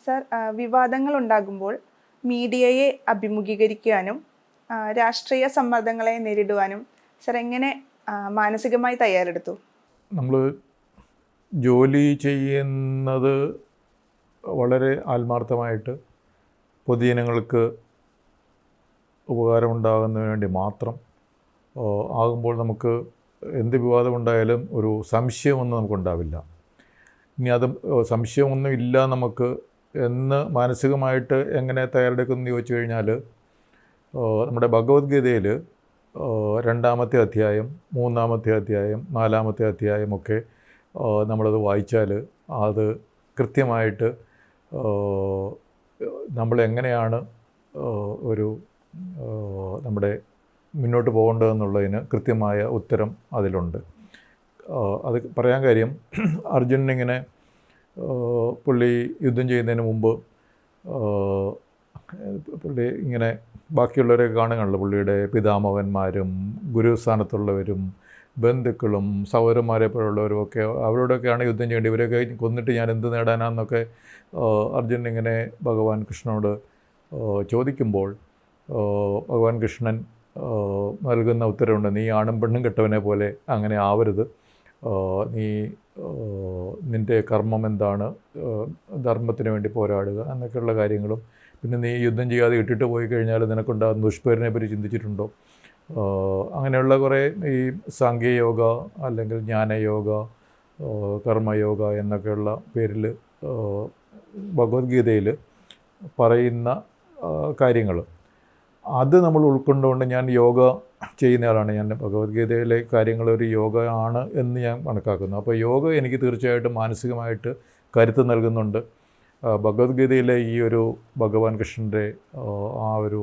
Sir, വിവാദങ്ങൾ ഉണ്ടാകുമ്പോൾ മീഡിയയെ അഭിമുഖീകരിക്കാനും രാഷ്ട്രീയ സമ്മർദ്ദങ്ങളെ നേരിടുവാനും സർ എങ്ങനെ മാനസികമായി തയ്യാറെടുത്തു? നമ്മൾ ജോലി ചെയ്യുന്നത് വളരെ ആത്മാർത്ഥമായിട്ട് പൊതുജനങ്ങൾക്ക് ഉപകാരമുണ്ടാകുന്നതിന് വേണ്ടി മാത്രം ആകുമ്പോൾ നമുക്ക് എന്ത് വിവാദമുണ്ടായാലും ഒരു സംശയമൊന്നും നമുക്കുണ്ടാവില്ല. ഇനി അത് സംശയമൊന്നും ഇല്ല നമുക്ക് എന്ന് മാനസികമായിട്ട് എങ്ങനെ തയ്യാറെടുക്കുമെന്ന് ചോദിച്ചു കഴിഞ്ഞാൽ, നമ്മുടെ ഭഗവത്ഗീതയിൽ 2-ാമത്തെ അധ്യായം, 3-ാമത്തെ അധ്യായം, 4-ാമത്തെ അധ്യായമൊക്കെ നമ്മളത് വായിച്ചാൽ അത് കൃത്യമായിട്ട് നമ്മളെങ്ങനെയാണ് ഒരു നമ്മുടെ മുന്നോട്ട് പോകേണ്ടതെന്നുള്ളതിന് കൃത്യമായ ഉത്തരം അതിലുണ്ട്. അത് പറയാൻ കാര്യം, അർജുനനിങ്ങനെ പുള്ളി യുദ്ധം ചെയ്യുന്നതിന് മുമ്പ് പുള്ളി ഇങ്ങനെ ബാക്കിയുള്ളവരെയൊക്കെ കാണുകയാണല്ലോ, പുള്ളിയുടെ പിതാമഹന്മാരും ഗുരുസ്ഥാനത്തുള്ളവരും ബന്ധുക്കളും സഹോദരന്മാരെ പോലുള്ളവരും ഒക്കെ, അവരോടൊക്കെയാണ് യുദ്ധം ചെയ്യേണ്ടത്, ഇവരൊക്കെ കൊന്നിട്ട് ഞാൻ എന്ത് നേടാനാന്നൊക്കെ അർജുനൻ ഇങ്ങനെ ഭഗവാൻ കൃഷ്ണനോട് ചോദിക്കുമ്പോൾ ഭഗവാൻ കൃഷ്ണൻ നൽകുന്ന ഉത്തരവുണ്ട്, നീ ആണും പെണ്ണും കെട്ടവനെ പോലെ അങ്ങനെ ആവരുത്, നീ നിൻ്റെ കർമ്മം എന്താണ്, ധർമ്മത്തിന് വേണ്ടി പോരാടുക എന്നൊക്കെയുള്ള കാര്യങ്ങളും, പിന്നെ നീ യുദ്ധം ചെയ്യാതെ ഇട്ടിട്ട് പോയി കഴിഞ്ഞാൽ നിനക്കുണ്ടാകുന്ന ദുഷ്പേരിനെ പറ്റി ചിന്തിച്ചിട്ടുണ്ടോ, അങ്ങനെയുള്ള കുറേ ഈ സാംഖ്യയോഗ അല്ലെങ്കിൽ ജ്ഞാനയോഗ, കർമ്മയോഗ എന്നൊക്കെയുള്ള പേരിൽ ഭഗവത്ഗീതയിൽ പറയുന്ന കാര്യങ്ങൾ, അത് നമ്മൾ ഉൾക്കൊണ്ടുകൊണ്ട് ഞാൻ യോഗ ചെയ്യുന്നയാളാണ്. ഞാൻ ഭഗവത്ഗീതയിലെ കാര്യങ്ങൾ ഒരു യോഗ ആണ് എന്ന് ഞാൻ കണക്കാക്കുന്നു. അപ്പോൾ യോഗ എനിക്ക് തീർച്ചയായിട്ടും മാനസികമായിട്ട് കരുത്ത് നൽകുന്നുണ്ട്. ഭഗവത്ഗീതയിലെ ഈ ഒരു ഭഗവാൻ കൃഷ്ണൻ്റെ ആ ഒരു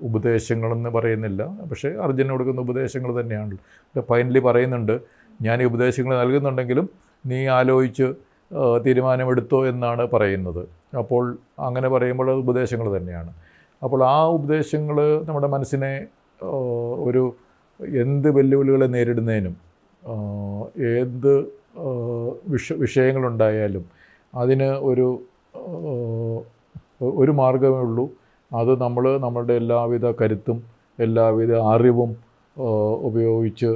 ഉപദേശങ്ങളെന്ന് പറയുന്നില്ല, പക്ഷേ അർജുനന് കൊടുക്കുന്ന ഉപദേശങ്ങൾ തന്നെയാണല്ലോ. ഫൈനലി പറയുന്നുണ്ട്, ഞാൻ ഈ ഉപദേശങ്ങൾ നൽകുന്നുണ്ടെങ്കിലും നീ ആലോചിച്ച് തീരുമാനമെടുത്തോ എന്നാണ് പറയുന്നത്. അപ്പോൾ അങ്ങനെ പറയുമ്പോൾ അത് ഉപദേശങ്ങൾ തന്നെയാണ്. അപ്പോൾ ആ ഉപദേശങ്ങൾ നമ്മുടെ മനസ്സിനെ ഒരു എന്ത് വെല്ലുവിളികളെ നേരിടുന്നതിനും ഏത് വിഷയങ്ങളുണ്ടായാലും അതിന് ഒരു മാർഗ്ഗമേ ഉള്ളൂ. അത് നമ്മളുടെ എല്ലാവിധ കരുത്തും എല്ലാവിധ അറിവും ഉപയോഗിച്ച്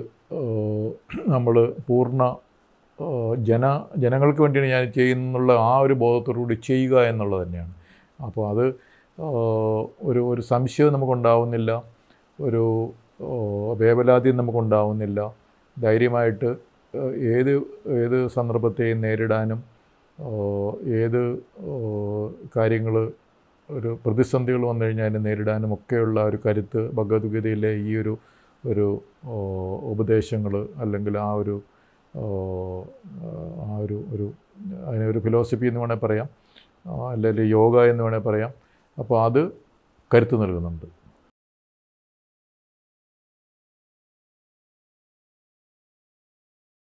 നമ്മൾ പൂർണ്ണ ജനങ്ങൾക്ക് വേണ്ടിയാണ് ഞാൻ ചെയ്യുന്നുള്ള ആ ഒരു ബോധത്തോടുകൂടി ചെയ്യുക എന്നുള്ളത് തന്നെയാണ്. അപ്പോൾ അത് ഒരു സംശയവും നമുക്കുണ്ടാവുന്നില്ല, ഒരു വേവലാതിയും നമുക്കുണ്ടാവുന്നില്ല. ധൈര്യമായിട്ട് ഏത് സന്ദർഭത്തെയും നേരിടാനും ഏത് കാര്യങ്ങൾ ഒരു പ്രതിസന്ധികൾ വന്നു കഴിഞ്ഞാൽ അതിനെ നേരിടാനും ഒക്കെയുള്ള ഒരു കരുത്ത് ഭഗവത്ഗീതയിലെ ഈ ഒരു ഉപദേശങ്ങൾ അല്ലെങ്കിൽ ആ ഒരു അതിനൊരു ഫിലോസഫി എന്ന് വേണേൽ പറയാം, അല്ലെങ്കിൽ യോഗ എന്ന് വേണേൽ പറയാം. അപ്പോൾ അത് കരുത്ത് നൽകുന്നുണ്ട്.